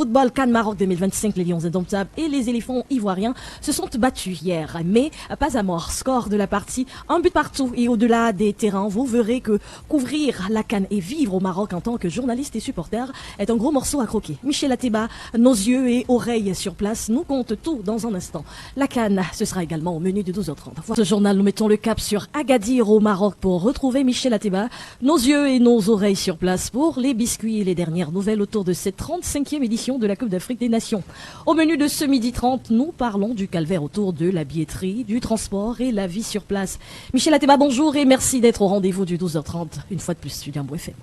football CAN Maroc 2025, les Lions indomptables et les éléphants ivoiriens se sont battus hier, mais pas à mort. Score de la partie, un but partout et au-delà des terrains, vous verrez que couvrir la CAN et vivre au Maroc en tant que journaliste et supporter est un gros morceau à croquer. Michel Ateba, nos yeux et oreilles sur place, nous compte tout dans un instant. La CAN, ce sera également au menu de 12h30. Pour ce journal, nous mettons le cap sur Agadir au Maroc pour retrouver Michel Ateba, nos yeux et nos oreilles sur place pour les biscuits et les dernières nouvelles autour de cette 35e édition de la Coupe d'Afrique des Nations. Au menu de ce midi 30, nous parlons du calvaire autour de la billetterie, du transport et la vie sur place. Michel Ateba, bonjour et merci d'être au rendez-vous du 12h30, une fois de plus, Studio Ambo FM.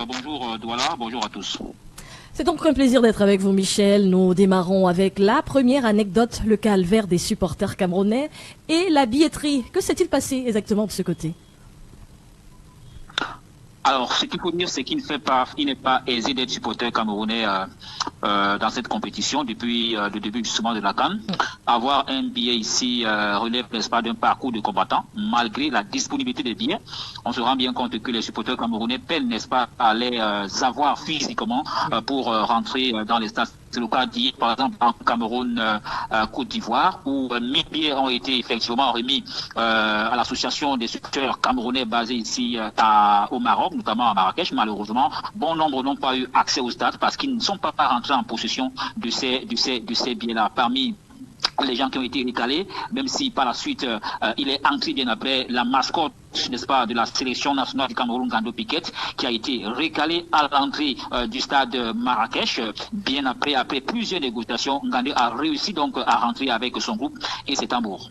Bonjour Douala, bonjour à tous. C'est donc un plaisir d'être avec vous, Michel. Nous démarrons avec la première anecdote, le calvaire des supporters camerounais et la billetterie. Que s'est-il passé exactement de ce côté ? Alors, ce qu'il faut dire, c'est qu'il n'est pas aisé d'être supporter camerounais dans cette compétition depuis le début justement de la CAN. Avoir un billet ici relève, n'est-ce pas, d'un parcours de combattant, malgré la disponibilité des billets. On se rend bien compte que les supporters camerounais peinent, n'est-ce pas, à les avoir physiquement pour rentrer dans les stades. C'est le cas d'hier, par exemple, en Cameroun, Côte d'Ivoire, où 1000 billets ont été effectivement remis à l'association des supporters camerounais basée ici au Maroc, notamment à Marrakech. Malheureusement, bon nombre n'ont pas eu accès au stade parce qu'ils ne sont pas rentrés en possession de ces billets-là. Parmi les gens qui ont été recalés, même si par la suite il est entré bien après la mascotte, n'est-ce pas, de la sélection nationale du Cameroun, Gando Piquet, qui a été recalé à l'entrée du stade Marrakech. Bien après plusieurs négociations, Gando a réussi donc à rentrer avec son groupe et ses tambours.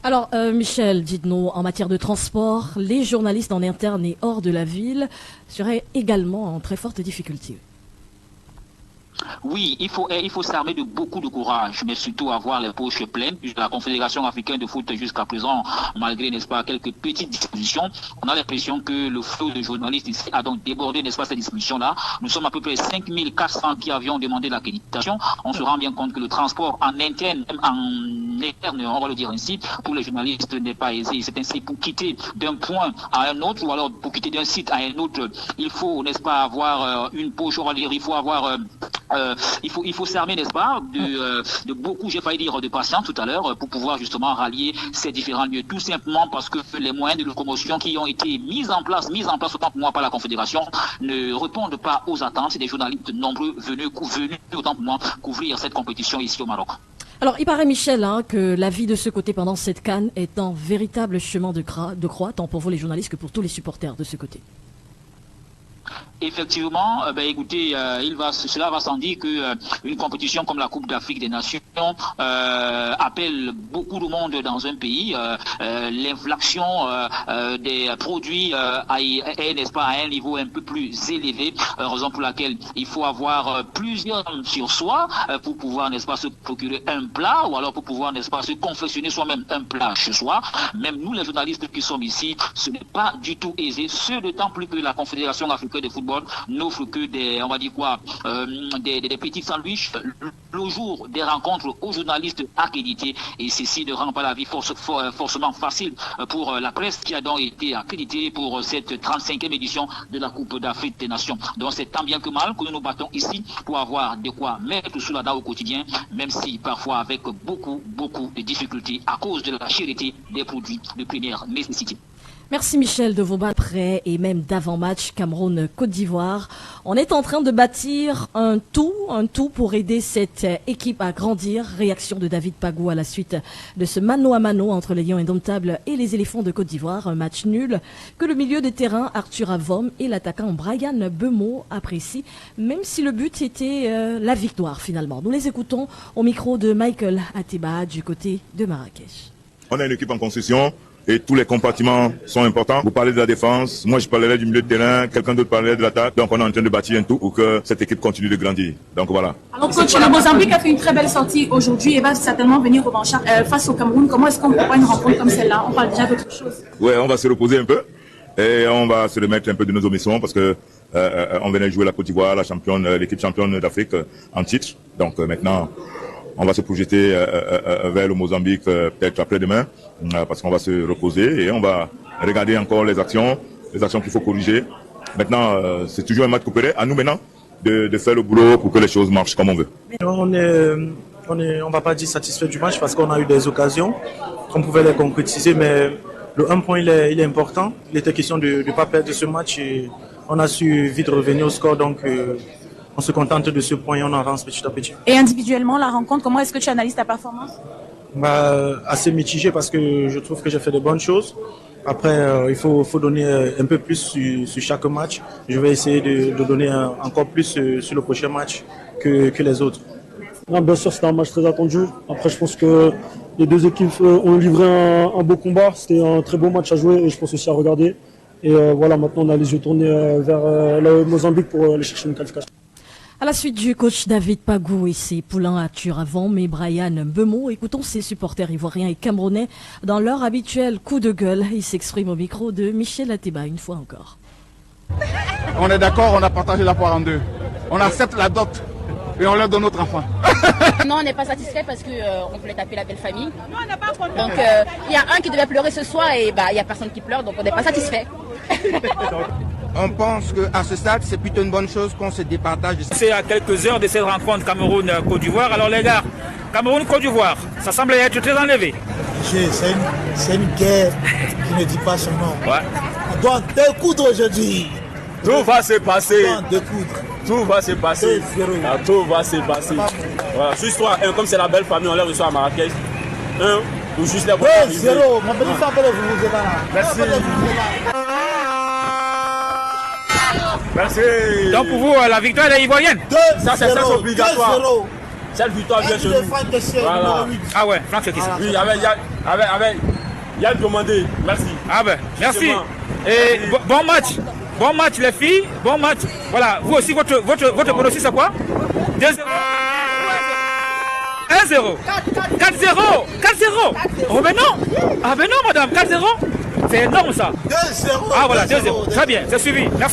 Alors, Michel, dites-nous, en matière de transport, les journalistes en interne et hors de la ville seraient également en très forte difficulté. Oui, il faut s'armer de beaucoup de courage, mais surtout avoir les poches pleines. La Confédération africaine de foot jusqu'à présent, malgré, n'est-ce pas, quelques petites dispositions, on a l'impression que le flot de journalistes ici a donc débordé, n'est-ce pas, ces dispositions-là. Nous sommes à peu près 5400 qui avions demandé l'accréditation. On se rend bien compte que le transport en interne, on va le dire ainsi, pour les journalistes n'est pas aisé. C'est ainsi pour quitter d'un point à un autre, ou alors pour quitter d'un site à un autre, il faut, n'est-ce pas, avoir une poche, on va dire, il faut avoir... il faut s'armer, n'est-ce pas, de beaucoup, j'ai failli dire, de patience tout à l'heure, pour pouvoir justement rallier ces différents lieux. Tout simplement parce que les moyens de locomotion qui ont été mis en place autant pour moi par la Confédération, ne répondent pas aux attentes des journalistes nombreux venus autant pour moi couvrir cette compétition ici au Maroc. Alors, il paraît, Michel, que la vie de ce côté pendant cette CAN est un véritable chemin de croix, tant pour vous les journalistes que pour tous les supporters de ce côté. Effectivement, écoutez, cela va sans dire que une compétition comme la Coupe d'Afrique des Nations appelle beaucoup de monde dans un pays. L'inflation des produits est, n'est-ce pas, à un niveau un peu plus élevé, raison pour laquelle il faut avoir plusieurs sur soi pour pouvoir, n'est-ce pas, se procurer un plat, ou alors pour pouvoir, n'est-ce pas, se confectionner soi-même un plat chez soi. Même nous, les journalistes qui sommes ici, ce n'est pas du tout aisé, ce d'autant plus que la Confédération africaine de football n'offre que des petits sandwichs le jour des rencontres aux journalistes accrédités, et ceci ne rend pas la vie forcément facile pour la presse qui a donc été accréditée pour cette 35e édition de la Coupe d'Afrique des Nations. Donc c'est tant bien que mal que nous nous battons ici pour avoir de quoi mettre sous la dent au quotidien, même si parfois avec beaucoup de difficultés à cause de la cherté des produits de première nécessité. Merci Michel de vos bas après et même d'avant-match Cameroun-Côte d'Ivoire. On est en train de bâtir un tout pour aider cette équipe à grandir. Réaction de David Pagou à la suite de ce mano à mano entre les Lions indomptables et les éléphants de Côte d'Ivoire. Un match nul que le milieu de terrain Arthur Avom et l'attaquant Brian Bemo apprécient, même si le but était la victoire finalement. Nous les écoutons au micro de Michael Ateba du côté de Marrakech. On a une équipe en construction. Et tous les compartiments sont importants. Vous parlez de la défense, moi je parlerai du milieu de terrain, quelqu'un d'autre parlerait de l'attaque. Donc on est en train de bâtir un tout pour que cette équipe continue de grandir. Donc voilà. Alors coach, le Mozambique a fait une très belle sortie aujourd'hui et va certainement venir revanchard face au Cameroun. Comment est-ce qu'on prépare une rencontre comme celle-là? On parle déjà d'autre chose. Ouais, on va se reposer un peu et on va se remettre un peu de nos omissions parce que on venait jouer la Côte d'Ivoire, l'équipe championne d'Afrique en titre. Donc maintenant, on va se projeter vers le Mozambique peut-être après-demain parce qu'on va se reposer et on va regarder encore les actions qu'il faut corriger. Maintenant, c'est toujours un match coopéré. À nous maintenant de faire le boulot pour que les choses marchent comme on veut. On va pas dire satisfait du match parce qu'on a eu des occasions qu'on pouvait les concrétiser, mais le 1 point il est important. Il était question de ne pas perdre ce match et on a su vite revenir au score, donc on se contente de ce point et on avance petit à petit. Et individuellement, la rencontre, comment est-ce que tu analyses ta performance? Assez mitigé parce que je trouve que j'ai fait de bonnes choses. Après, il faut donner un peu plus sur chaque match. Je vais essayer de donner encore plus sur le prochain match que les autres. Non, bien sûr, c'était un match très attendu. Après, je pense que les deux équipes ont livré un beau combat. C'était un très beau match à jouer et je pense aussi à regarder. Et voilà, maintenant, on a les yeux tournés vers le Mozambique pour aller chercher une qualification. À la suite du coach David Pagou et ses poulains à Turavant, mais Brian Bemont, écoutons ses supporters ivoiriens et camerounais dans leur habituel coup de gueule. Il s'exprime au micro de Michel Ateba une fois encore. On est d'accord, on a partagé la poire en deux. On accepte la dot et on leur donne notre enfant. Non, on n'est pas satisfait parce qu'on voulait taper la belle famille. Donc il y a un qui devait pleurer ce soir et il n'y a personne qui pleure, donc on n'est pas satisfait. On pense qu'à ce stade, c'est plutôt une bonne chose qu'on se départage. C'est à quelques heures de cette rencontre Cameroun-Côte d'Ivoire. Alors les gars, Cameroun-Côte d'Ivoire, ça semble être très enlevé. C'est une guerre qui ne dit pas son nom. Ouais. On doit découdre aujourd'hui. Tout va se passer. Tout va se passer. Tout va se passer. Voilà. Juste toi, comme c'est la belle famille, on l'a reçu à Marrakech. Ou juste les 2-0. Mon petit frère, vous êtes là. Merci. Merci. Donc pour vous, la victoire est ivoirienne. Ça c'est obligatoire. Cette victoire vient chez nous. Voilà. Ah ouais, Franck c'est qui ça? Oui, avec Yann Demandé. Merci. Ah ben, merci. Et bon match. Bon match les filles. Bon match. Voilà, vous aussi votre pronostic c'est quoi? 2-0. 1-0. 4-0. 4-0. Oh ben non. Ah ben non madame, 4-0. C'est énorme ça. 2-0. Ah voilà, 2-0. Très bien, c'est suivi. Merci.